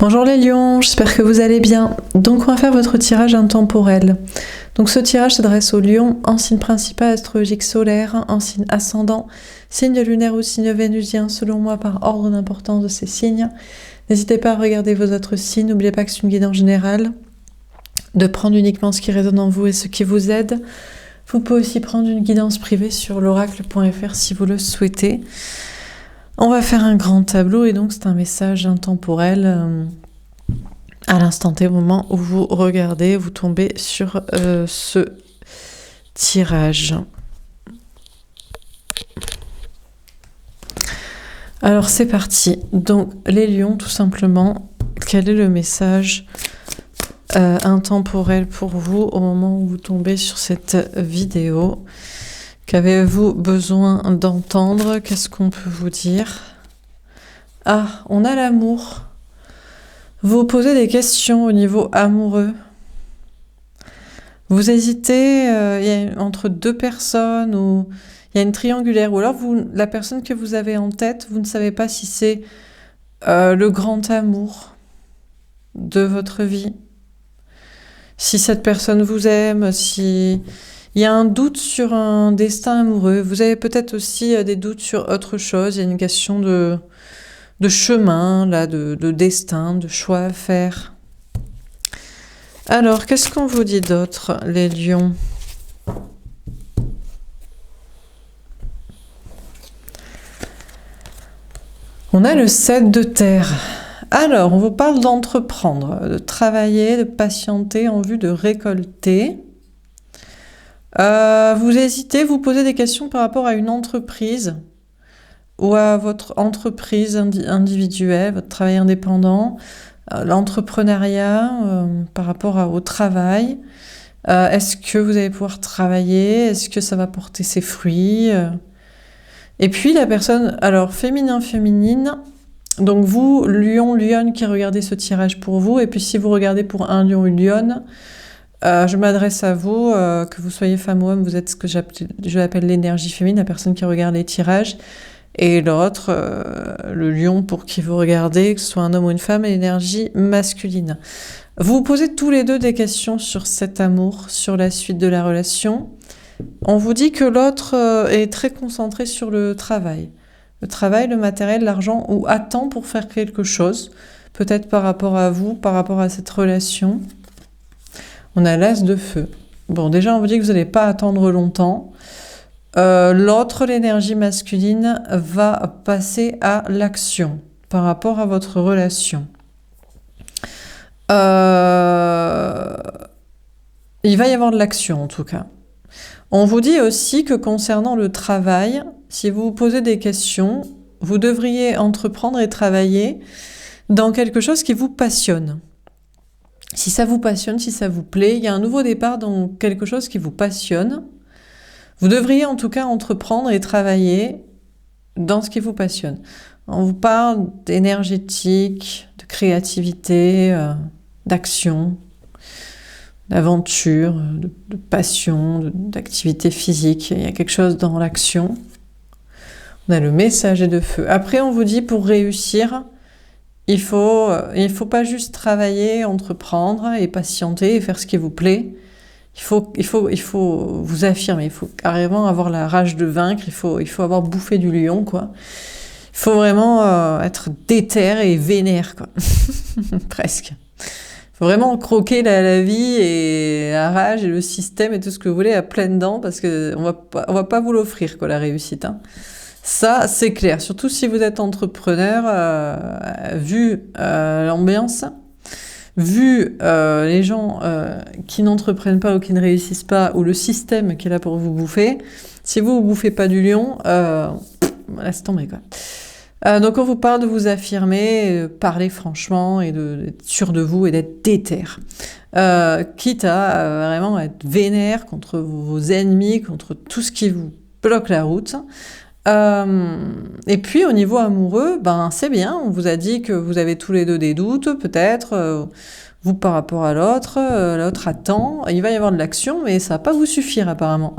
Bonjour les lions, j'espère que vous allez bien. Donc on va faire votre tirage intemporel. Donc ce tirage s'adresse aux lions en signe principal astrologique solaire, en signe ascendant, signe lunaire ou signe vénusien selon moi par ordre d'importance de ces signes. N'hésitez pas à regarder vos autres signes, n'oubliez pas que c'est une guidance générale, de prendre uniquement ce qui résonne en vous et ce qui vous aide. Vous pouvez aussi prendre une guidance privée sur l'oracle.fr si vous le souhaitez. On va faire un grand tableau et donc c'est un message intemporel à l'instant T, au moment où vous regardez, vous tombez sur ce tirage. Alors c'est parti. Donc les lions, tout simplement, quel est le message intemporel pour vous au moment où vous tombez sur cette vidéo? Qu'avez-vous besoin d'entendre? Qu'est-ce qu'on peut vous dire? Ah, on a l'amour. Vous posez des questions au niveau amoureux. Vous hésitez entre deux personnes ou il y a une triangulaire. Ou alors la personne que vous avez en tête, vous ne savez pas si c'est le grand amour de votre vie. Si cette personne vous aime, si... Il y a un doute sur un destin amoureux. Vous avez peut-être aussi des doutes sur autre chose. Il y a une question de chemin, là, de destin, de choix à faire. Alors, qu'est-ce qu'on vous dit d'autre, les lions? On a le 7 de terre. Alors, on vous parle d'entreprendre, de travailler, de patienter en vue de récolter. Vous hésitez, vous posez des questions par rapport à une entreprise ou à votre entreprise individuelle, votre travail indépendant, l'entrepreneuriat par rapport au travail. Est-ce que vous allez pouvoir travailler? Est-ce que ça va porter ses fruits? Et puis la personne, alors féminin, féminine, donc vous, lion, lionne qui regardez ce tirage pour vous, et puis si vous regardez pour un lion, une lionne, je m'adresse à vous, que vous soyez femme ou homme, vous êtes ce que j'appelle l'énergie féminine, la personne qui regarde les tirages, et l'autre, le lion pour qui vous regardez, que ce soit un homme ou une femme, l'énergie masculine. Vous vous posez tous les deux des questions sur cet amour, sur la suite de la relation. On vous dit que l'autre est très concentré sur le travail, le matériel, l'argent, ou attend pour faire quelque chose, peut-être par rapport à vous, par rapport à cette relation. On a l'as de feu. Bon, déjà, on vous dit que vous n'allez pas attendre longtemps. L'autre, l'énergie masculine, va passer à l'action par rapport à votre relation. Il va y avoir de l'action, en tout cas. On vous dit aussi que concernant le travail, si vous vous posez des questions, vous devriez entreprendre et travailler dans quelque chose qui vous passionne. Si ça vous passionne, si ça vous plaît, il y a un nouveau départ dans quelque chose qui vous passionne. Vous devriez en tout cas entreprendre et travailler dans ce qui vous passionne. On vous parle d'énergétique, de créativité, d'action, d'aventure, de passion, d'activité physique. Il y a quelque chose dans l'action. On a le messager de feu. Après, on vous dit pour réussir... Il faut pas juste travailler, entreprendre et patienter et faire ce qui vous plaît. Il faut vous affirmer. Il faut carrément avoir la rage de vaincre. Il faut avoir bouffé du lion, quoi. Il faut vraiment être déter et vénère, quoi. Presque. Il faut vraiment croquer la vie et la rage et le système et tout ce que vous voulez à pleines dents parce que on va pas vous l'offrir, quoi, la réussite, hein. Ça, c'est clair. Surtout si vous êtes entrepreneur, vu l'ambiance, vu les gens qui n'entreprennent pas ou qui ne réussissent pas, ou le système qui est là pour vous bouffer, si vous ne bouffez pas du lion, laisse tomber, quoi. Donc on vous parle de vous affirmer, parler franchement et d'être sûr de vous et d'être déter. Quitte à vraiment être vénère contre vos ennemis, contre tout ce qui vous bloque la route. Et puis au niveau amoureux, c'est bien, on vous a dit que vous avez tous les deux des doutes, peut-être, vous par rapport à l'autre, l'autre attend, il va y avoir de l'action, mais ça va pas vous suffire apparemment.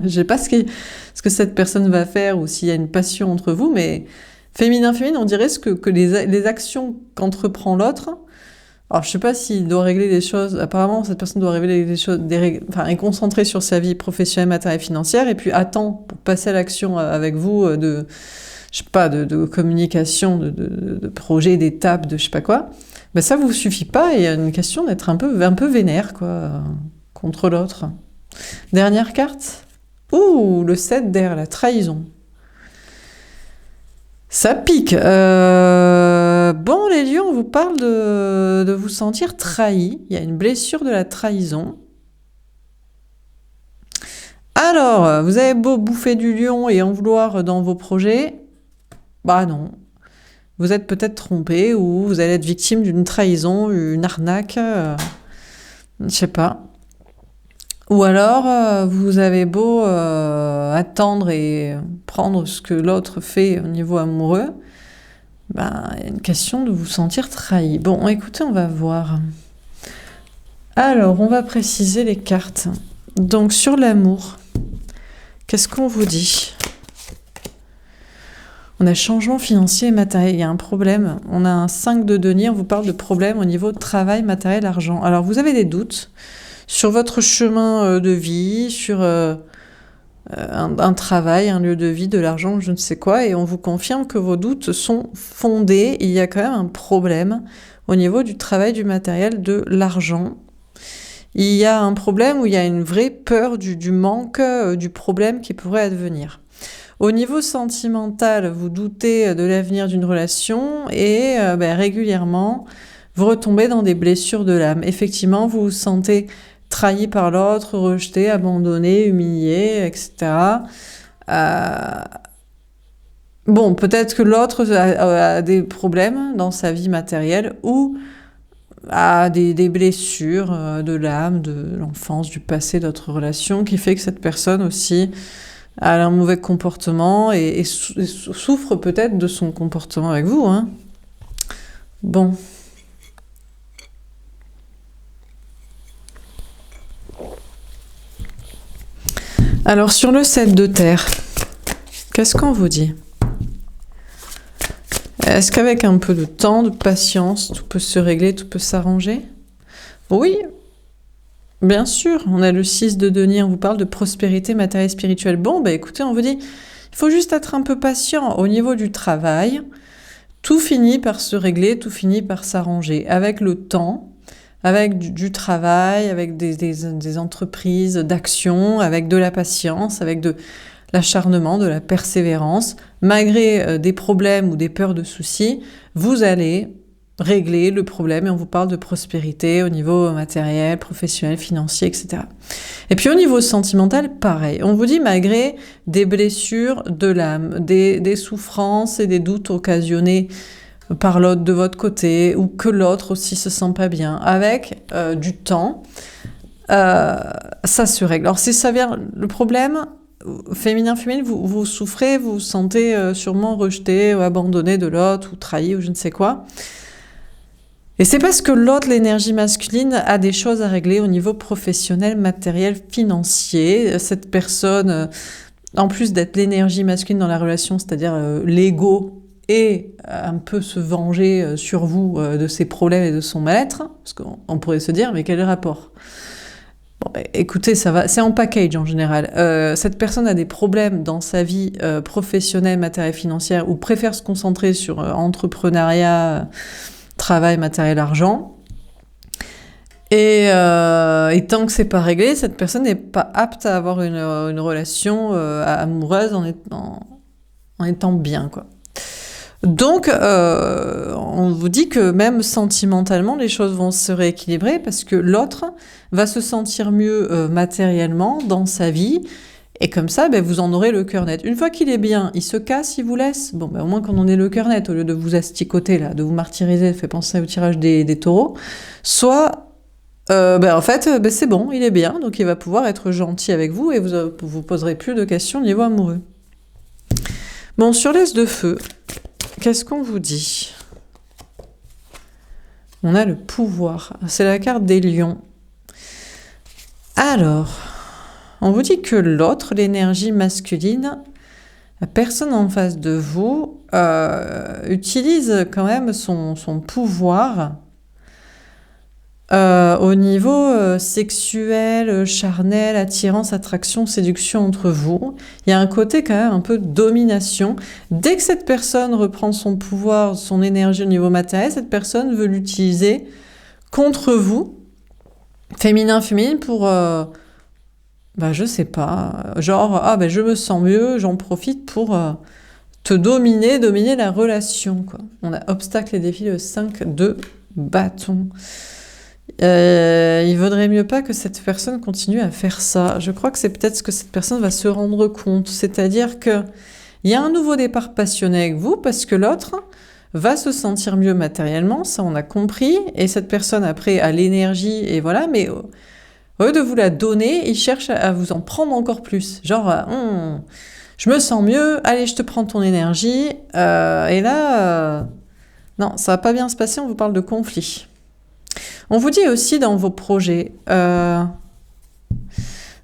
Je sais pas ce que cette personne va faire ou s'il y a une passion entre vous, mais féminin, on dirait que les actions qu'entreprend l'autre, Alors, je sais pas s'il doit régler les choses. Apparemment, cette personne doit régler les choses, enfin, est concentrée sur sa vie professionnelle, matérielle, financière, et puis attend pour passer à l'action avec vous je sais pas, de communication, de projet, d'étapes, de je sais pas quoi. Ben ça vous suffit pas. Et il y a une question d'être un peu vénère, quoi, contre l'autre. Dernière carte. Ouh, le 7 d'air, la trahison. Ça pique. Bon, les lions, on vous parle de vous sentir trahi. Il y a une blessure de la trahison. Alors, vous avez beau bouffer du lion et en vouloir dans vos projets, bah non. Vous êtes peut-être trompé ou vous allez être victime d'une trahison, une arnaque, je sais pas. Ou alors, vous avez beau attendre et prendre ce que l'autre fait au niveau amoureux, ben, il y a une question de vous sentir trahi. Bon, écoutez, on va voir. Alors, on va préciser les cartes. Donc, sur l'amour, qu'est-ce qu'on vous dit ? On a changement financier et matériel, il y a un problème. On a un 5 de denier, on vous parle de problème au niveau de travail, matériel, argent. Alors, vous avez des doutes sur votre chemin de vie, sur un travail, un lieu de vie, de l'argent, je ne sais quoi, et on vous confirme que vos doutes sont fondés. Il y a quand même un problème au niveau du travail, du matériel, de l'argent. Il y a un problème où il y a une vraie peur du manque, du problème qui pourrait advenir. Au niveau sentimental, vous doutez de l'avenir d'une relation et régulièrement, vous retombez dans des blessures de l'âme. Effectivement, vous vous sentez trahi par l'autre, rejeté, abandonné, humilié, etc. Bon, peut-être que l'autre a des problèmes dans sa vie matérielle ou a des blessures de l'âme, de l'enfance, du passé, d'autres relations, qui fait que cette personne aussi a un mauvais comportement et souffre peut-être de son comportement avec vous, hein. Bon. Alors, sur le 7 de terre, qu'est-ce qu'on vous dit ? Est-ce qu'avec un peu de temps, de patience, tout peut se régler, tout peut s'arranger ? Oui, bien sûr. On a le 6 de denier, on vous parle de prospérité matérielle et spirituelle. Bon, bah écoutez, on vous dit, il faut juste être un peu patient. Au niveau du travail, tout finit par se régler, tout finit par s'arranger. Avec le temps, avec du travail, avec des entreprises d'action, avec de la patience, avec de l'acharnement, de la persévérance, malgré des problèmes ou des peurs de soucis, vous allez régler le problème et on vous parle de prospérité au niveau matériel, professionnel, financier, etc. Et puis au niveau sentimental, pareil. On vous dit malgré des blessures de l'âme, des souffrances et des doutes occasionnés par l'autre de votre côté ou que l'autre aussi se sent pas bien, avec du temps, ça se règle. Alors si ça vient, le problème féminin, vous souffrez, vous vous sentez sûrement rejeté ou abandonné de l'autre ou trahi ou je ne sais quoi. Et c'est parce que l'autre, l'énergie masculine, a des choses à régler au niveau professionnel, matériel, financier. Cette personne, en plus d'être l'énergie masculine dans la relation, c'est-à-dire l'ego, et un peu se venger sur vous de ses problèmes et de son mal-être, parce qu'on pourrait se dire, mais quel est le rapport ? Bon, écoutez, ça va, c'est en package en général. Cette personne a des problèmes dans sa vie professionnelle, matérielle, financière, ou préfère se concentrer sur entrepreneuriat, travail, matériel, argent. Et tant que c'est pas réglé, cette personne n'est pas apte à avoir une relation amoureuse en étant bien, quoi. Donc, on vous dit que même sentimentalement, les choses vont se rééquilibrer parce que l'autre va se sentir mieux matériellement dans sa vie. Et comme ça, vous en aurez le cœur net. Une fois qu'il est bien, il se casse, il vous laisse. Bon, au moins qu'on en ait le cœur net, au lieu de vous asticoter, là, de vous martyriser, fait penser au tirage des taureaux. Soit, en fait, c'est bon, il est bien, donc il va pouvoir être gentil avec vous et vous poserez plus de questions au niveau amoureux. Bon, sur l'As de feu, qu'est-ce qu'on vous dit ? On a le pouvoir. C'est la carte des lions. Alors, on vous dit que l'autre, l'énergie masculine, la personne en face de vous, utilise quand même son pouvoir Au niveau sexuel, charnel, attirance, attraction, séduction entre vous, il y a un côté quand même un peu de domination. Dès que cette personne reprend son pouvoir, son énergie au niveau matériel, cette personne veut l'utiliser contre vous, féminin, pour, je sais pas, genre, ah ben je me sens mieux, j'en profite pour te dominer la relation, quoi. On a obstacle et défi, le 5 de bâton. Il vaudrait mieux pas que cette personne continue à faire ça. Je crois que c'est peut-être ce que cette personne va se rendre compte. C'est-à-dire que il y a un nouveau départ passionné avec vous parce que l'autre va se sentir mieux matériellement, ça on a compris, et cette personne après a l'énergie et voilà, mais au lieu de vous la donner, il cherche à vous en prendre encore plus. Genre, je me sens mieux, allez, je te prends ton énergie, et là, non, ça va pas bien se passer, on vous parle de conflit. On vous dit aussi dans vos projets,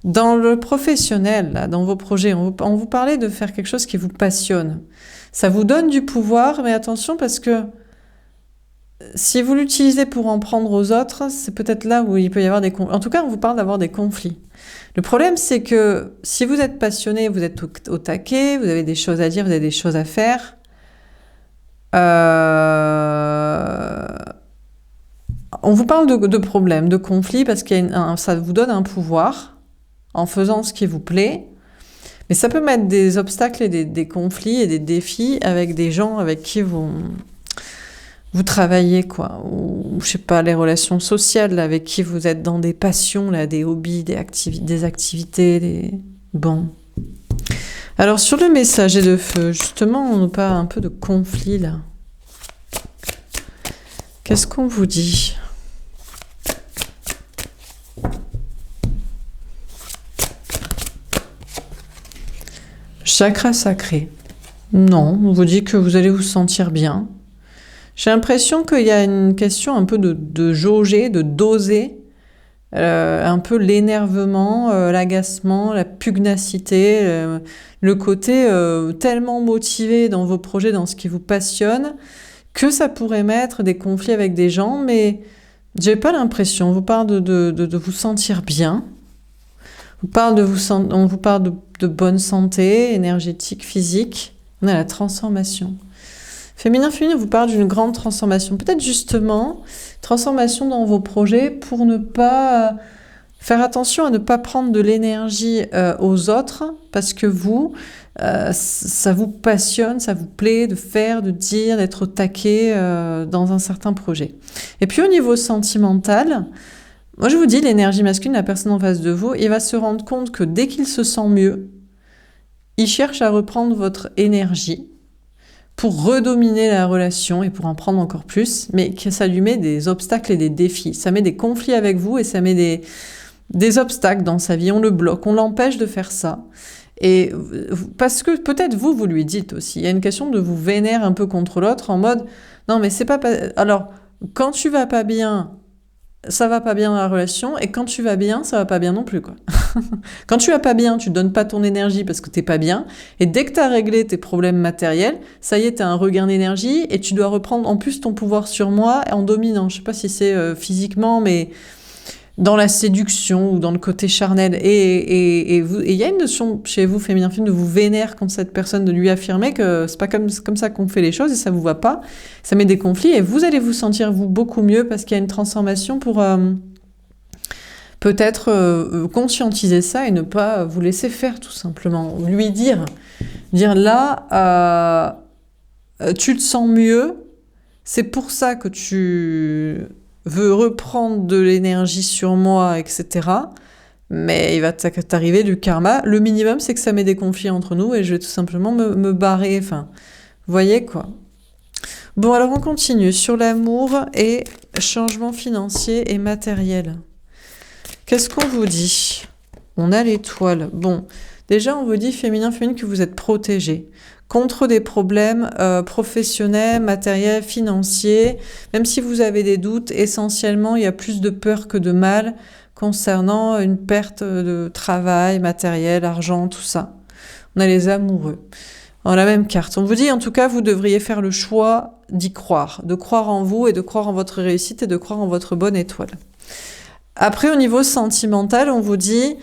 dans le professionnel, là, dans vos projets, on vous parlait de faire quelque chose qui vous passionne. Ça vous donne du pouvoir, mais attention parce que si vous l'utilisez pour en prendre aux autres, c'est peut-être là où il peut y avoir des conflits. En tout cas, on vous parle d'avoir des conflits. Le problème, c'est que si vous êtes passionné, vous êtes au taquet, vous avez des choses à dire, vous avez des choses à faire, on vous parle de problèmes, de conflits, parce que ça vous donne un pouvoir en faisant ce qui vous plaît, mais ça peut mettre des obstacles et des conflits et des défis avec des gens avec qui vous travaillez, quoi, ou je sais pas, les relations sociales là, avec qui vous êtes dans des passions, là, des hobbies, des activités, Bon. Alors sur le messager de feu, justement, on nous parle un peu de conflit là. Qu'est-ce qu'on vous dit ? Chakra sacré. Non, on vous dit que vous allez vous sentir bien. J'ai l'impression qu'il y a une question un peu de jauger, de doser, un peu l'énervement, l'agacement, la pugnacité, le côté tellement motivé dans vos projets, dans ce qui vous passionne, que ça pourrait mettre des conflits avec des gens, mais j'ai pas l'impression. On vous parle de vous sentir bien. On vous parle de bonne santé, énergétique, physique. On a la transformation. Féminin, on vous parle d'une grande transformation. Peut-être justement, transformation dans vos projets pour ne pas faire attention à ne pas prendre de l'énergie aux autres parce que vous, ça vous passionne, ça vous plaît de faire, de dire, d'être au taquet dans un certain projet. Et puis au niveau sentimental, moi je vous dis, l'énergie masculine, la personne en face de vous, il va se rendre compte que dès qu'il se sent mieux, il cherche à reprendre votre énergie pour redominer la relation et pour en prendre encore plus, mais que ça lui met des obstacles et des défis. Ça met des conflits avec vous et ça met des obstacles dans sa vie. On le bloque, on l'empêche de faire ça. Et parce que peut-être vous lui dites aussi, il y a une question de vous vénérer un peu contre l'autre en mode, non mais c'est pas... Alors, quand tu vas pas bien, ça va pas bien dans la relation, et quand tu vas bien, ça va pas bien non plus, quoi. Quand tu vas pas bien, tu donnes pas ton énergie parce que t'es pas bien, et dès que t'as réglé tes problèmes matériels, ça y est, t'as un regain d'énergie, et tu dois reprendre en plus ton pouvoir sur moi en dominant. Je sais pas si c'est physiquement, mais dans la séduction ou dans le côté charnel. Et il y a une notion chez vous, féminin, de vous vénérer contre cette personne, de lui affirmer que c'est pas comme ça qu'on fait les choses et ça vous va pas. Ça met des conflits et vous allez vous sentir, vous, beaucoup mieux parce qu'il y a une transformation pour peut-être conscientiser ça et ne pas vous laisser faire, tout simplement. Lui dire là, tu te sens mieux, c'est pour ça que tu veut reprendre de l'énergie sur moi, etc. Mais il va t'arriver du karma. Le minimum, c'est que ça met des conflits entre nous et je vais tout simplement me barrer. Enfin, vous voyez quoi. Bon, alors on continue sur l'amour et changement financier et matériel. Qu'est-ce qu'on vous dit ? On a l'étoile. Bon, déjà, on vous dit, féminin, que vous êtes protégé contre des problèmes professionnels, matériels, financiers. Même si vous avez des doutes, essentiellement, il y a plus de peur que de mal concernant une perte de travail, matériel, argent, tout ça. On a les amoureux. dans la même carte. On vous dit, en tout cas, vous devriez faire le choix d'y croire, de croire en vous et de croire en votre réussite et de croire en votre bonne étoile. Après, au niveau sentimental, on vous dit,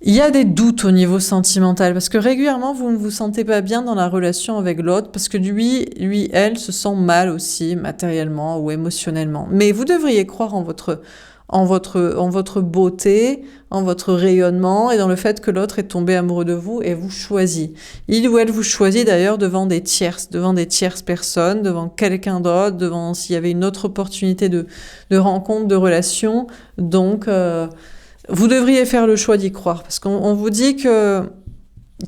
il y a des doutes au niveau sentimental parce que régulièrement, vous ne vous sentez pas bien dans la relation avec l'autre parce que lui, elle se sent mal aussi, matériellement ou émotionnellement. Mais vous devriez croire en votre beauté, en votre rayonnement et dans le fait que l'autre est tombé amoureux de vous et vous choisit. Il ou elle vous choisit d'ailleurs devant des tierces personnes, devant quelqu'un d'autre, devant s'il y avait une autre opportunité de rencontre, de relation. Donc, vous devriez faire le choix d'y croire parce qu'on vous dit que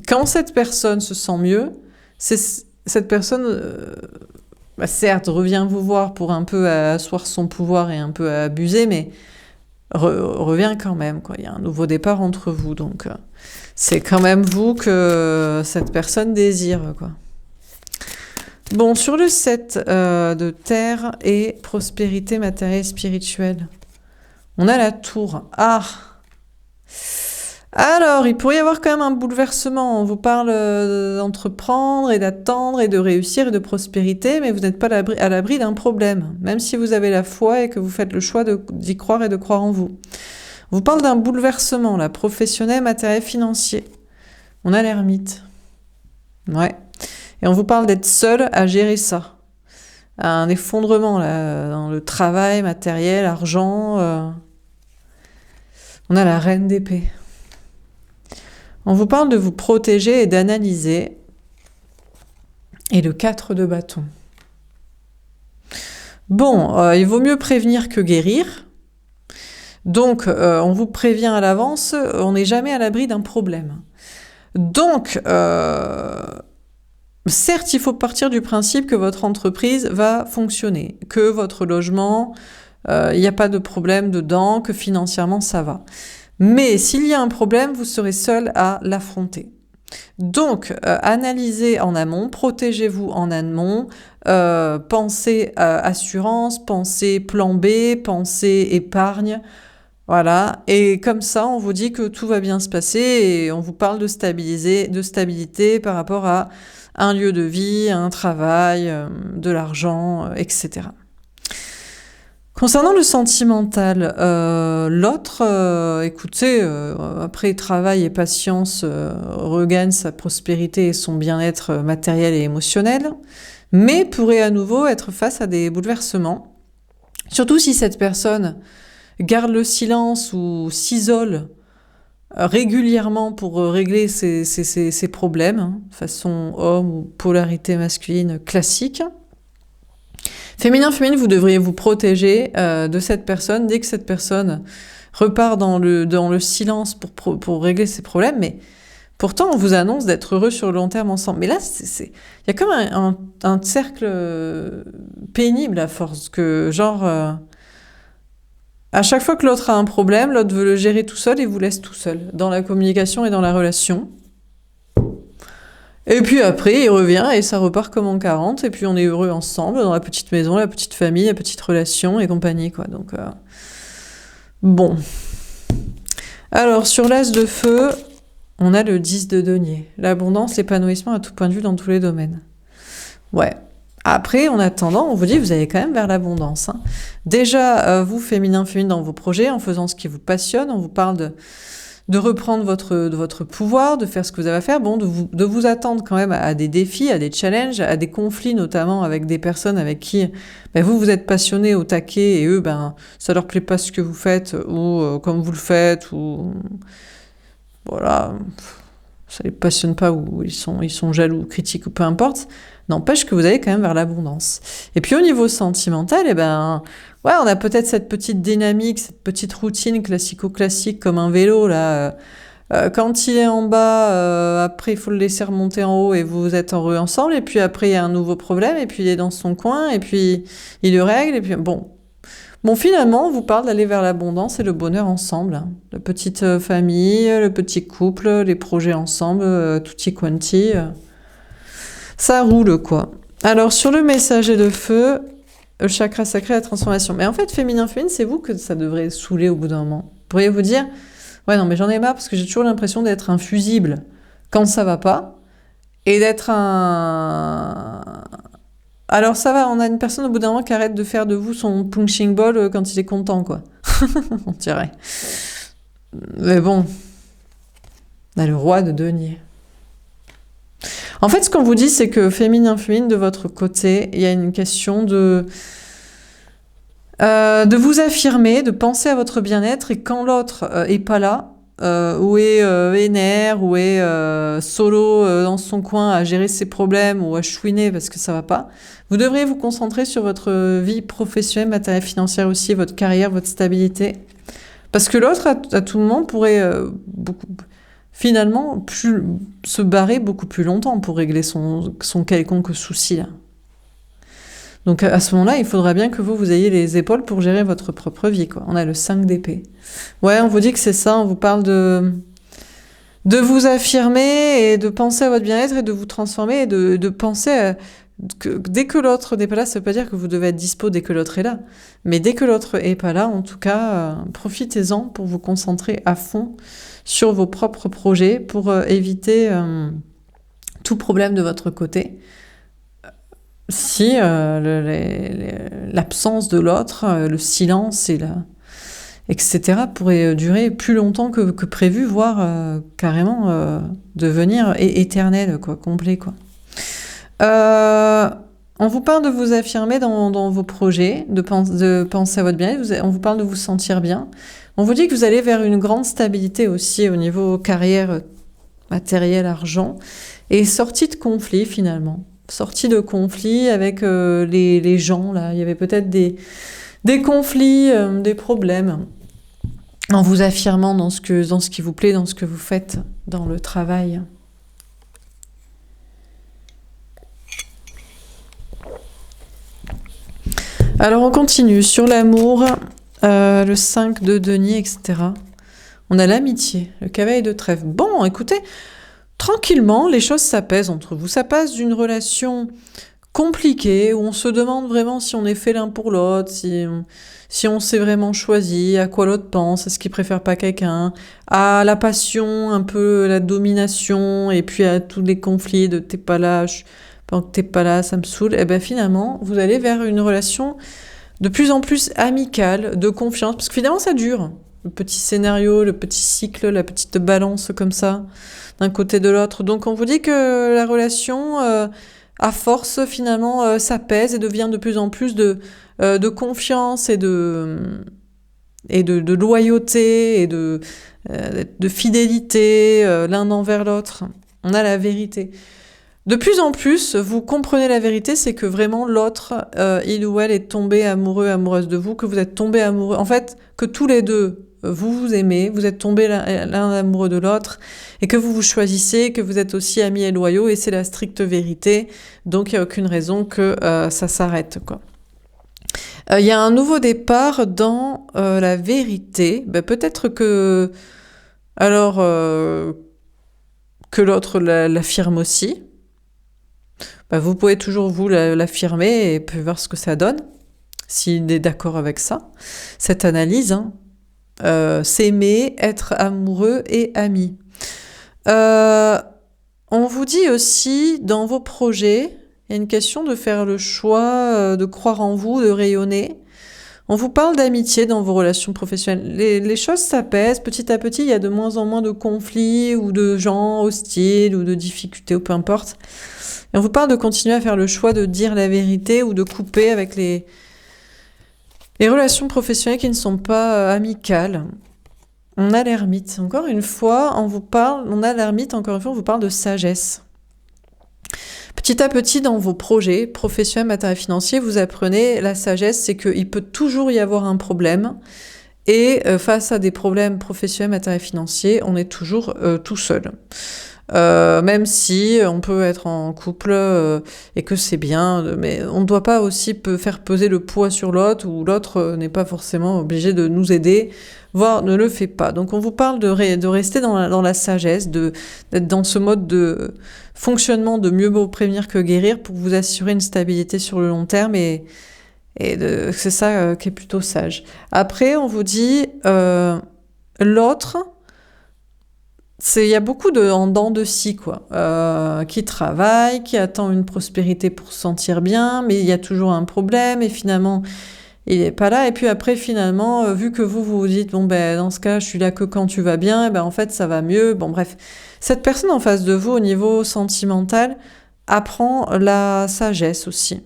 quand cette personne se sent mieux, cette personne, certes, revient vous voir pour un peu asseoir son pouvoir et un peu abuser, mais revient quand même, quoi. Il y a un nouveau départ entre vous, donc c'est quand même vous que cette personne désire, quoi. Bon, sur le 7 de terre et prospérité matérielle et spirituelle, on a la tour. Ah! Alors, il pourrait y avoir quand même un bouleversement. On vous parle d'entreprendre et d'attendre et de réussir et de prospérité, mais vous n'êtes pas à l'abri d'un problème, même si vous avez la foi et que vous faites le choix d'y croire et de croire en vous. On vous parle d'un bouleversement, là, professionnel, matériel, financier. On a l'ermite. Ouais. Et on vous parle d'être seul à gérer ça. Un effondrement, là, dans le travail, matériel, argent. On a la reine d'épée. On vous parle de vous protéger et d'analyser. Et le 4 de bâton. Bon, il vaut mieux prévenir que guérir. Donc, on vous prévient à l'avance, on n'est jamais à l'abri d'un problème. Donc, certes, il faut partir du principe que votre entreprise va fonctionner, que votre logement, il n'y a pas de problème dedans, que financièrement, ça va. Mais s'il y a un problème, vous serez seul à l'affronter. Donc, analysez en amont, protégez-vous en amont, pensez assurance, pensez plan B, pensez épargne, voilà. Et comme ça, on vous dit que tout va bien se passer et on vous parle de stabilité par rapport à un lieu de vie, un travail, de l'argent, etc. Concernant le sentimental, l'autre, écoutez, après travail et patience, regagne sa prospérité et son bien-être matériel et émotionnel, mais pourrait à nouveau être face à des bouleversements, surtout si cette personne garde le silence ou s'isole régulièrement pour régler ses problèmes, façon homme ou polarité masculine classique. Féminin, vous devriez vous protéger de cette personne dès que cette personne repart dans le silence pour régler ses problèmes. Mais pourtant, on vous annonce d'être heureux sur le long terme ensemble. Mais là, il y a comme un cercle pénible à force que, genre, à chaque fois que l'autre a un problème, l'autre veut le gérer tout seul et vous laisse tout seul dans la communication et dans la relation. Et puis après, il revient et ça repart comme en 40, et puis on est heureux ensemble, dans la petite maison, la petite famille, la petite relation et compagnie, quoi. Donc, bon. Alors, sur l'as de feu, on a le 10 de denier. L'abondance, l'épanouissement à tout point de vue dans tous les domaines. Ouais. Après, en attendant, on vous dit, vous allez quand même vers l'abondance, hein. Déjà, vous, féminin, dans vos projets, en faisant ce qui vous passionne, on vous parle de reprendre votre pouvoir, de faire ce que vous avez à faire, bon, de vous attendre quand même à des défis, à des challenges, à des conflits, notamment avec des personnes avec qui vous êtes passionné au taquet et eux, ça leur plaît pas ce que vous faites ou comme vous le faites ou voilà, ça les passionne pas ou ils sont jaloux, critiques ou peu importe. N'empêche que vous allez quand même vers l'abondance. Et puis au niveau sentimental, on a peut-être cette petite dynamique, cette petite routine classico-classique comme un vélo, là. Quand il est en bas, après il faut le laisser remonter en haut et vous êtes heureux ensemble. Et puis après il y a un nouveau problème et puis il est dans son coin et puis il le règle. Et puis bon, finalement on vous parle d'aller vers l'abondance et le bonheur ensemble, hein. La petite famille, le petit couple, les projets ensemble, tutti quanti. Ça roule, quoi. Alors, sur le messager de feu, le chakra sacré, la transformation. Mais en fait, féminin, c'est vous que ça devrait saouler au bout d'un moment. Pourriez vous dire, ouais, non, mais j'en ai marre parce que j'ai toujours l'impression d'être un fusible quand ça va pas. et d'être un... Alors ça va, on a une personne au bout d'un moment qui arrête de faire de vous son punching ball quand il est content, quoi. On dirait. Mais bon, on a le roi de denier. En fait, ce qu'on vous dit, c'est que féminin, de votre côté, il y a une question de vous affirmer, de penser à votre bien-être, et quand l'autre est pas là, ou est vénère, ou est solo dans son coin à gérer ses problèmes, ou à chouiner parce que ça va pas, vous devriez vous concentrer sur votre vie professionnelle, matérielle, financière aussi, votre carrière, votre stabilité. Parce que l'autre, à tout moment, pourrait finalement se barrer beaucoup plus longtemps pour régler son quelconque souci, là. Donc à ce moment-là, il faudra bien que vous ayez les épaules pour gérer votre propre vie, quoi. On a le 5 d'épée. Ouais, on vous dit que c'est ça, on vous parle de vous affirmer et de penser à votre bien-être et de vous transformer et de penser à, que dès que l'autre n'est pas là, ça veut pas dire que vous devez être dispo dès que l'autre est là. Mais dès que l'autre est pas là, en tout cas, profitez-en pour vous concentrer à fond sur vos propres projets pour éviter tout problème de votre côté. Si l'absence de l'autre, le silence etc. pourrait durer plus longtemps que prévu, voire carrément devenir éternel, quoi, complet, quoi. On vous parle de vous affirmer dans vos projets, de penser à votre bien-être, on vous parle de vous sentir bien. On vous dit que vous allez vers une grande stabilité aussi au niveau carrière, matériel, argent, et sortie de conflit finalement. Sortie de conflit avec les gens, là. Il y avait peut-être des conflits, des problèmes, en vous affirmant dans ce qui vous plaît, dans ce que vous faites, dans le travail. Alors on continue sur l'amour, le 5 de denier, etc. On a l'amitié, le cavalier de trèfle. Bon, écoutez, tranquillement, les choses s'apaisent entre vous. Ça passe d'une relation compliquée, où on se demande vraiment si on est fait l'un pour l'autre, si on s'est vraiment choisi, à quoi l'autre pense, est-ce qu'il préfère pas quelqu'un, à la passion, un peu la domination, et puis à tous les conflits de t'es pas là, pendant que t'es pas là, ça me saoule. Et bien finalement, vous allez vers une relation de plus en plus amicale, de confiance, parce que finalement ça dure. Le petit scénario, le petit cycle, la petite balance comme ça, d'un côté de l'autre. Donc on vous dit que la relation, à force, finalement, s'apaise et devient de plus en plus de confiance et de loyauté et de fidélité l'un envers l'autre. On a la vérité. De plus en plus, vous comprenez la vérité, c'est que vraiment l'autre, il ou elle est tombé amoureux, amoureuse de vous, que vous êtes tombé amoureux. En fait, que tous les deux, vous vous aimez, vous êtes tombés l'un amoureux de l'autre, et que vous vous choisissez, que vous êtes aussi amis et loyaux, et c'est la stricte vérité. Donc il n'y a aucune raison que ça s'arrête, quoi. Il y a un nouveau départ dans la vérité. Ben, peut-être que que l'autre l'affirme aussi. Ben, vous pouvez toujours vous l'affirmer et puis voir ce que ça donne, s'il est d'accord avec ça. Cette analyse, hein. S'aimer, être amoureux et ami. On vous dit aussi, dans vos projets, il y a une question de faire le choix, de croire en vous, de rayonner. On vous parle d'amitié dans vos relations professionnelles. Les choses s'apaisent petit à petit, il y a de moins en moins de conflits ou de gens hostiles ou de difficultés ou peu importe. Et on vous parle de continuer à faire le choix de dire la vérité ou de couper avec les relations professionnelles qui ne sont pas amicales. On a l'ermite. Encore une fois, on vous parle de sagesse. Petit à petit, dans vos projets professionnels, matériels, financiers, vous apprenez la sagesse, c'est qu'il peut toujours y avoir un problème. Et face à des problèmes professionnels, matériels, financiers, on est toujours tout seul. Même si on peut être en couple et que c'est bien, mais on ne doit pas aussi faire peser le poids sur l'autre, ou l'autre n'est pas forcément obligé de nous aider, voire ne le fait pas. Donc on vous parle de rester dans la sagesse, d'être dans ce mode de fonctionnement de mieux vaut prévenir que guérir pour vous assurer une stabilité sur le long terme, et c'est ça qui est plutôt sage. Après, on vous dit l'autre il y a beaucoup de en dents de scie, quoi, qui travaille, qui attend une prospérité pour se sentir bien, mais il y a toujours un problème et finalement il est pas là. Et puis après, finalement, vu que vous vous dites, bon, ben, dans ce cas, je suis là que quand tu vas bien, et ben, en fait, ça va mieux. Bon, bref. Cette personne en face de vous, au niveau sentimental, apprend la sagesse aussi.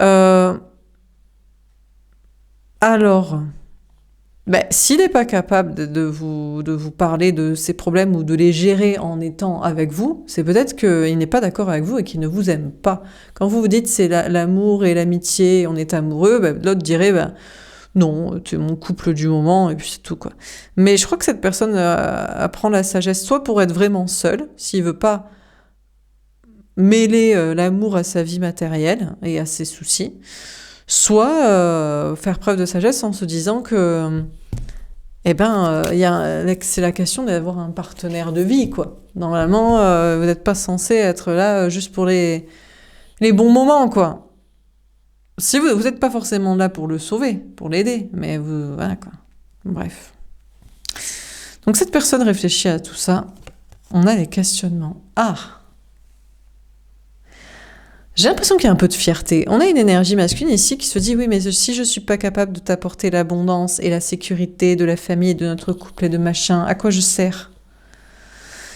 Euh, alors, ben, s'il n'est pas capable de vous parler de ses problèmes ou de les gérer en étant avec vous, c'est peut-être qu'il n'est pas d'accord avec vous et qu'il ne vous aime pas. Quand vous vous dites c'est l'amour et l'amitié, on est amoureux, ben, l'autre dirait ben, non, tu es mon couple du moment et puis c'est tout quoi. Mais je crois que cette personne apprend la sagesse soit pour être vraiment seul, s'il veut pas mêler l'amour à sa vie matérielle et à ses soucis, soit faire preuve de sagesse en se disant que eh ben, c'est la question d'avoir un partenaire de vie, quoi. Normalement, vous n'êtes pas censé être là juste pour les bons moments, quoi. Si vous n'êtes pas forcément là pour le sauver, pour l'aider, mais vous, voilà, quoi. Bref. Donc cette personne réfléchit à tout ça. On a les questionnements. Ah! J'ai l'impression qu'il y a un peu de fierté. On a une énergie masculine ici qui se dit oui, mais si je suis pas capable de t'apporter l'abondance et la sécurité de la famille, de notre couple et de machin, à quoi je sers?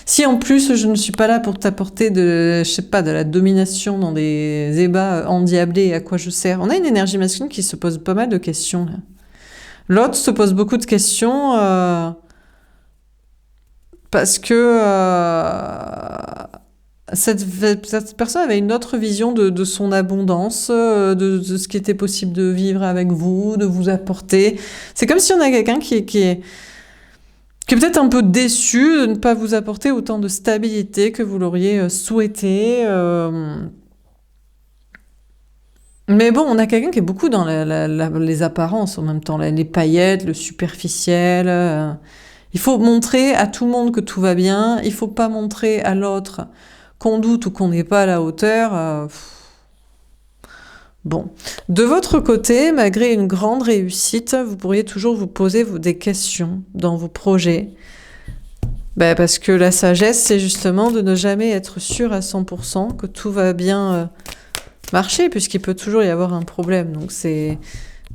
Si en plus je ne suis pas là pour t'apporter je sais pas, de la domination dans des ébats endiablés, à quoi je sers? On a une énergie masculine qui se pose pas mal de questions là. L'autre se pose beaucoup de questions parce que cette personne avait une autre vision de son abondance, de ce qui était possible de vivre avec vous, de vous apporter. C'est comme si on a quelqu'un qui est peut-être un peu déçu de ne pas vous apporter autant de stabilité que vous l'auriez souhaité. Mais bon, on a quelqu'un qui est beaucoup dans les apparences en même temps, les paillettes, le superficiel. Il faut montrer à tout le monde que tout va bien. Il faut pas montrer à l'autre qu'on doute ou qu'on n'est pas à la hauteur. Bon. De votre côté, malgré une grande réussite, vous pourriez toujours vous poser des questions dans vos projets. Ben, parce que la sagesse, c'est justement de ne jamais être sûr à 100% que tout va bien marcher, puisqu'il peut toujours y avoir un problème. Donc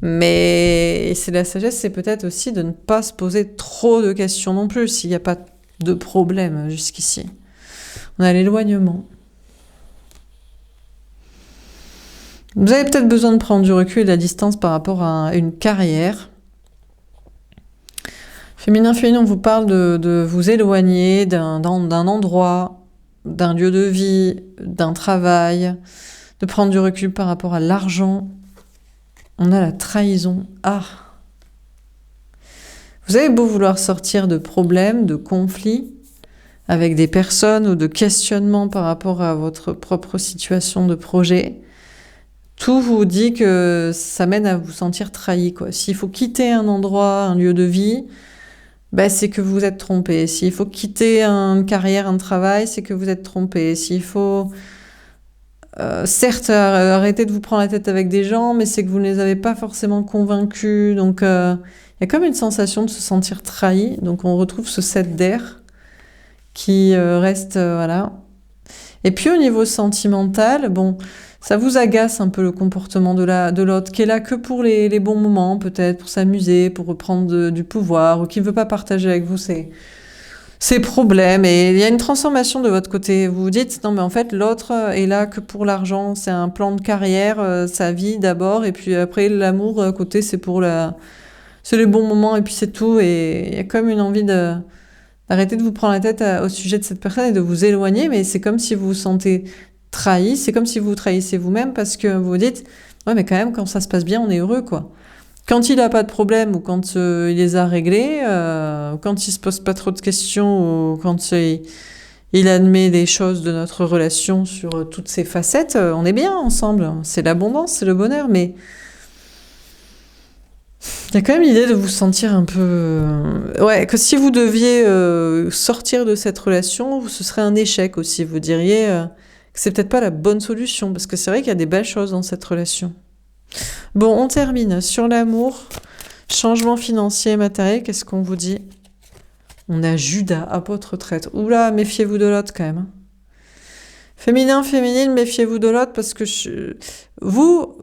Mais c'est la sagesse, c'est peut-être aussi de ne pas se poser trop de questions non plus, s'il n'y a pas de problème jusqu'ici. On a l'éloignement. Vous avez peut-être besoin de prendre du recul et de la distance par rapport à une carrière. Féminin, on vous parle de vous éloigner d'un endroit, d'un lieu de vie, d'un travail, de prendre du recul par rapport à l'argent. On a la trahison. Ah! Vous avez beau vouloir sortir de problèmes, de conflits avec des personnes ou de questionnements par rapport à votre propre situation de projet, tout vous dit que ça mène à vous sentir trahi, quoi. S'il faut quitter un endroit, un lieu de vie, ben c'est que vous êtes trompé. S'il faut quitter une carrière, un travail, c'est que vous êtes trompé. S'il faut certes arrêter de vous prendre la tête avec des gens, mais c'est que vous ne les avez pas forcément convaincus. Donc il y a comme une sensation de se sentir trahi. Donc on retrouve ce 7 d'air qui reste voilà. Et puis au niveau sentimental, bon, ça vous agace un peu le comportement de l'autre, qui est là que pour les bons moments, peut-être, pour s'amuser, pour reprendre du pouvoir, ou qui ne veut pas partager avec vous ses problèmes. Et il y a une transformation de votre côté. Vous vous dites, non mais en fait, l'autre est là que pour l'argent, c'est un plan de carrière, sa vie d'abord, et puis après l'amour à côté, c'est les bons moments, et puis c'est tout. Et il y a comme une envie d'arrêter de vous prendre la tête au sujet de cette personne et de vous éloigner, mais c'est comme si vous vous sentez trahi, c'est comme si vous vous trahissez vous-même parce que vous vous dites ouais mais quand même quand ça se passe bien on est heureux quoi. Quand il n'a pas de problème ou quand il les a réglés, quand il se pose pas trop de questions ou quand il admet des choses de notre relation sur toutes ses facettes, on est bien ensemble. C'est l'abondance, c'est le bonheur, mais il y a quand même l'idée de vous sentir un peu... ouais, que si vous deviez sortir de cette relation, ce serait un échec aussi. Vous diriez que c'est peut-être pas la bonne solution, parce que c'est vrai qu'il y a des belles choses dans cette relation. Bon, on termine sur l'amour, changement financier et matériel, qu'est-ce qu'on vous dit? On a Judas, apôtre traître. Oula, méfiez-vous de l'autre quand même. Hein. Féminin, féminine, méfiez-vous de l'autre parce que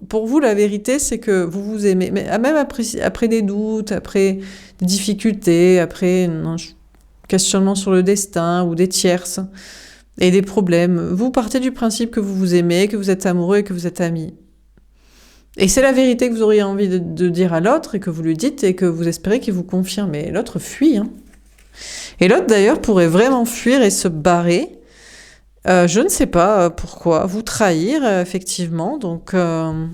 pour vous, la vérité, c'est que vous vous aimez. Mais même après des doutes, après des difficultés, après un questionnement sur le destin ou des tierces et des problèmes, vous partez du principe que vous vous aimez, que vous êtes amoureux et que vous êtes amis. Et c'est la vérité que vous auriez envie de dire à l'autre et que vous lui dites et que vous espérez qu'il vous confirme. Mais l'autre fuit. Hein. Et l'autre, d'ailleurs, pourrait vraiment fuir et se barrer. Je ne sais pas pourquoi. Vous trahir, effectivement. Donc, on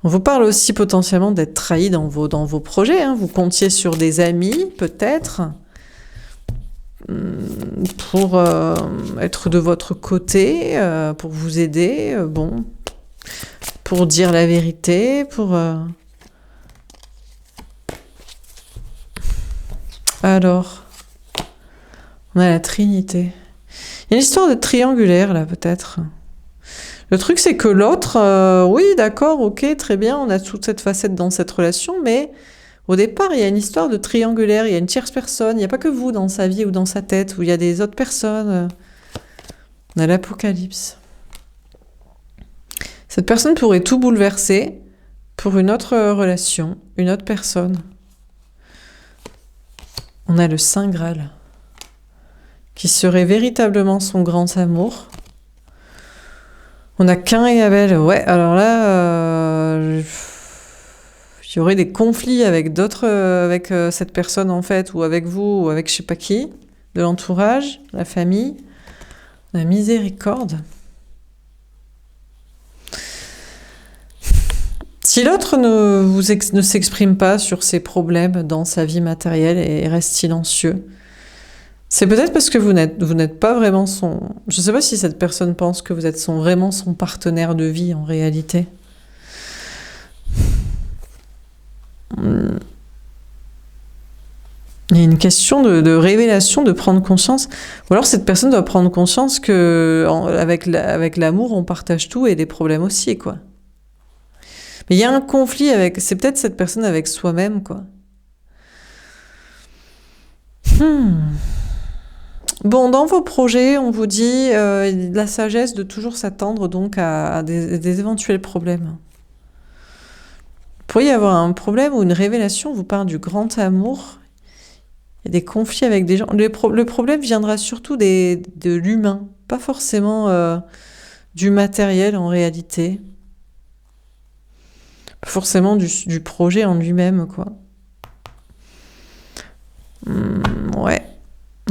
vous parle aussi potentiellement d'être trahi dans vos projets. Hein. Vous comptiez sur des amis, peut-être, pour être de votre côté, pour vous aider, pour dire la vérité, pour... Alors, on a la Trinité. Il y a une histoire de triangulaire, là, peut-être. Le truc, c'est que l'autre, oui, d'accord, ok, très bien, on a toute cette facette dans cette relation, mais au départ, il y a une histoire de triangulaire, il y a une tierce personne, il n'y a pas que vous dans sa vie ou dans sa tête, où il y a des autres personnes. On a l'Apocalypse. Cette personne pourrait tout bouleverser pour une autre relation, une autre personne. On a le Saint Graal, qui serait véritablement son grand amour. On a Cain et Abel. Ouais, alors là, il y aurait des conflits avec d'autres, avec cette personne en fait, ou avec vous, ou avec je sais pas qui, de l'entourage, la famille. On a Miséricorde. Si l'autre ne s'exprime pas sur ses problèmes dans sa vie matérielle et reste silencieux, c'est peut-être parce que vous n'êtes pas vraiment son... Je ne sais pas si cette personne pense que vous êtes vraiment son partenaire de vie en réalité. Il y a une question de révélation, de prendre conscience. Ou alors cette personne doit prendre conscience qu'avec l'amour, on partage tout et des problèmes aussi, quoi. Mais il y a un conflit c'est peut-être cette personne avec soi-même, quoi. Bon, dans vos projets, on vous dit la sagesse de toujours s'attendre donc à des éventuels problèmes. Vous pourriez avoir un problème ou une révélation, on vous parle du grand amour. Il y a des conflits avec des gens. Le problème viendra surtout de l'humain, pas forcément du matériel en réalité. Forcément du projet en lui-même, quoi. Ouais.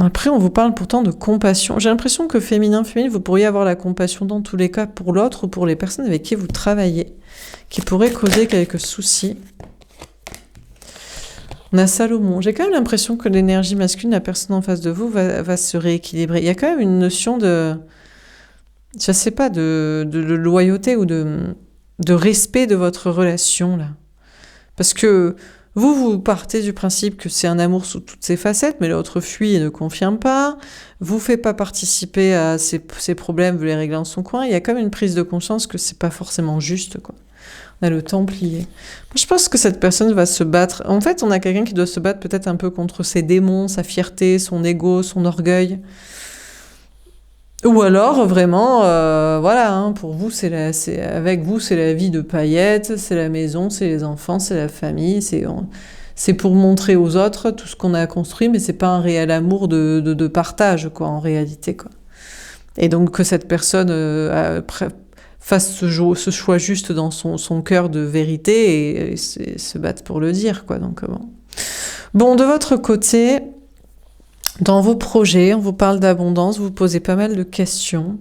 Après, on vous parle pourtant de compassion. J'ai l'impression que féminin, vous pourriez avoir la compassion dans tous les cas pour l'autre ou pour les personnes avec qui vous travaillez, qui pourraient causer quelques soucis. On a Salomon. J'ai quand même l'impression que l'énergie masculine, la personne en face de vous, va se rééquilibrer. Il y a quand même une notion de... Je sais pas, de loyauté ou de respect de votre relation, là. Parce que vous partez du principe que c'est un amour sous toutes ses facettes, mais l'autre fuit et ne confirme pas, vous fait pas participer à ses problèmes, vous les régler dans son coin, il y a comme une prise de conscience que c'est pas forcément juste, quoi. On a le Templier. Moi, je pense que cette personne va se battre. En fait, on a quelqu'un qui doit se battre peut-être un peu contre ses démons, sa fierté, son ego, son orgueil. Ou alors, vraiment, voilà, hein, pour vous, avec vous, c'est la vie de paillettes, c'est la maison, c'est les enfants, c'est la famille, c'est pour montrer aux autres tout ce qu'on a construit, mais c'est pas un réel amour de partage, quoi, en réalité, quoi. Et donc, que cette personne fasse ce choix juste dans son cœur de vérité et se batte pour le dire, quoi. Donc, bon. Bon, de votre côté... Dans vos projets, on vous parle d'abondance, vous posez pas mal de questions.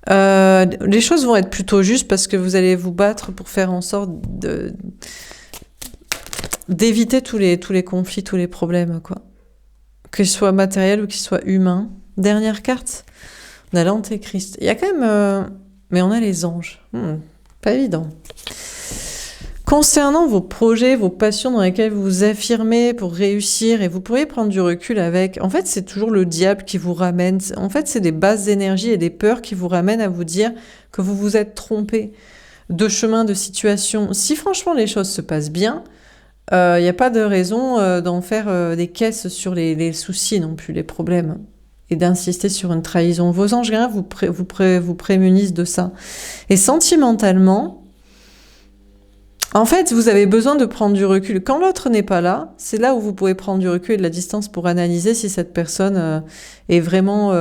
Les choses vont être plutôt justes parce que vous allez vous battre pour faire en sorte d'éviter tous les conflits, tous les problèmes, quoi. Qu'ils soient matériels ou qu'ils soient humains. Dernière carte, on a l'Antéchrist. Il y a quand même... mais on a les anges. Pas évident. Concernant vos projets, vos passions dans lesquelles vous vous affirmez pour réussir, et vous pourriez prendre du recul avec... En fait, c'est toujours le diable qui vous ramène. En fait, c'est des basses énergies et des peurs qui vous ramènent à vous dire que vous vous êtes trompé. de chemin, de situation. Si franchement les choses se passent bien, il n'y a pas de raison d'en faire des caisses sur les soucis non plus, les problèmes. Et d'insister sur une trahison. Vos anges gardiens vous prémunissent de ça. Et sentimentalement, en fait, vous avez besoin de prendre du recul. Quand l'autre n'est pas là, c'est là où vous pouvez prendre du recul et de la distance pour analyser si cette personne est vraiment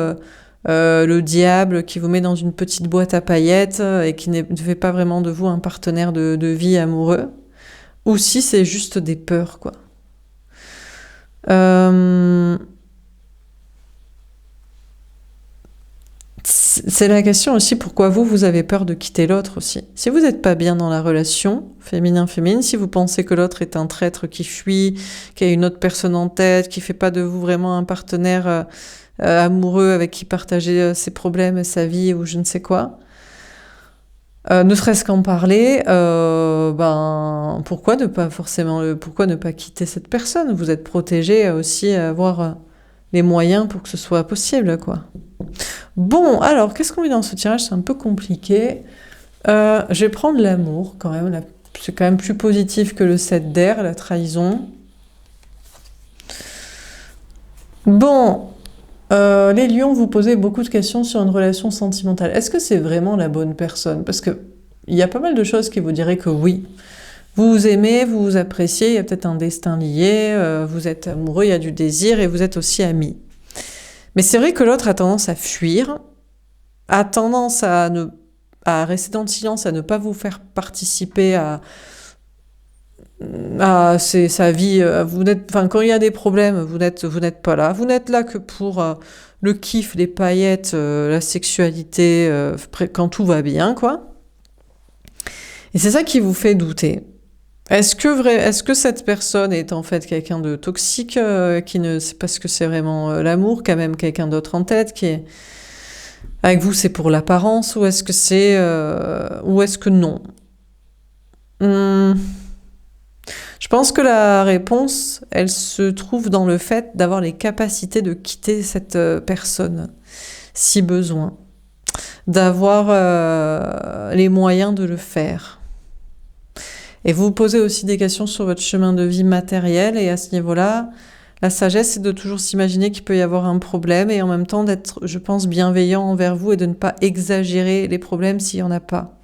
le diable qui vous met dans une petite boîte à paillettes et qui ne fait pas vraiment de vous un partenaire de vie amoureux, ou si c'est juste des peurs, quoi. C'est la question aussi pourquoi vous avez peur de quitter l'autre aussi. Si vous n'êtes pas bien dans la relation féminin-féminine, si vous pensez que l'autre est un traître qui fuit, qui a une autre personne en tête, qui fait pas de vous vraiment un partenaire amoureux avec qui partager ses problèmes, sa vie ou je ne sais quoi, ne serait-ce qu'en parler, pourquoi ne pas quitter cette personne? Vous êtes protégé aussi à avoir les moyens pour que ce soit possible, quoi. Bon, alors, qu'est-ce qu'on met dans ce tirage? C'est un peu compliqué. Je vais prendre l'amour, quand même. C'est quand même plus positif que le 7 d'air, la trahison. Bon, les lions, vous posez beaucoup de questions sur une relation sentimentale. Est-ce que c'est vraiment la bonne personne? Parce que il y a pas mal de choses qui vous diraient que oui. Vous vous aimez, vous vous appréciez, il y a peut-être un destin lié, vous êtes amoureux, il y a du désir et vous êtes aussi amis. Mais c'est vrai que l'autre a tendance à fuir, a tendance à rester dans le silence, à ne pas vous faire participer à sa vie. Quand il y a des problèmes, vous n'êtes pas là. Vous n'êtes là que pour le kiff, les paillettes, la sexualité, quand tout va bien, quoi. Et c'est ça qui vous fait douter. Est-ce que cette personne est en fait quelqu'un de toxique, qui ne sait pas ce que c'est vraiment l'amour, qui a même quelqu'un d'autre en tête, qui est avec vous, c'est pour l'apparence, ou est-ce que non? Je pense que la réponse, elle se trouve dans le fait d'avoir les capacités de quitter cette personne, si besoin, d'avoir les moyens de le faire. Et vous vous posez aussi des questions sur votre chemin de vie matériel, et à ce niveau-là, la sagesse, c'est de toujours s'imaginer qu'il peut y avoir un problème, et en même temps d'être, je pense, bienveillant envers vous, et de ne pas exagérer les problèmes s'il n'y en a pas.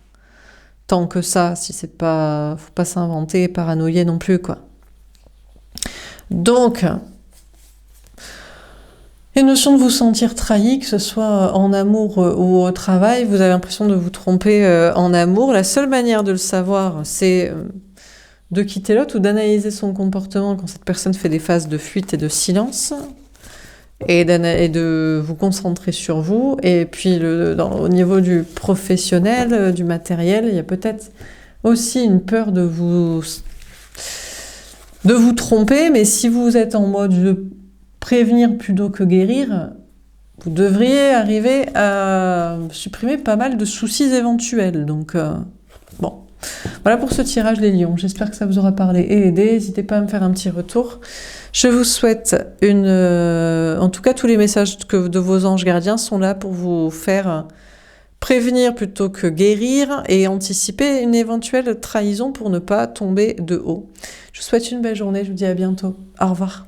Tant que ça, si c'est pas... Faut pas s'inventer et paranoïer non plus, quoi. Donc, les notions de vous sentir trahi, que ce soit en amour ou au travail, vous avez l'impression de vous tromper en amour. La seule manière de le savoir, c'est de quitter l'autre ou d'analyser son comportement quand cette personne fait des phases de fuite et de silence, et de vous concentrer sur vous. Et puis, au niveau du professionnel, du matériel, il y a peut-être aussi une peur de vous tromper, mais si vous êtes en mode prévenir plutôt que guérir, vous devriez arriver à supprimer pas mal de soucis éventuels. Donc, bon. Voilà pour ce tirage les lions. J'espère que ça vous aura parlé et aidé. N'hésitez pas à me faire un petit retour. Je vous souhaite en tout cas, tous les messages de vos anges gardiens sont là pour vous faire prévenir plutôt que guérir et anticiper une éventuelle trahison pour ne pas tomber de haut. Je vous souhaite une belle journée. Je vous dis à bientôt. Au revoir.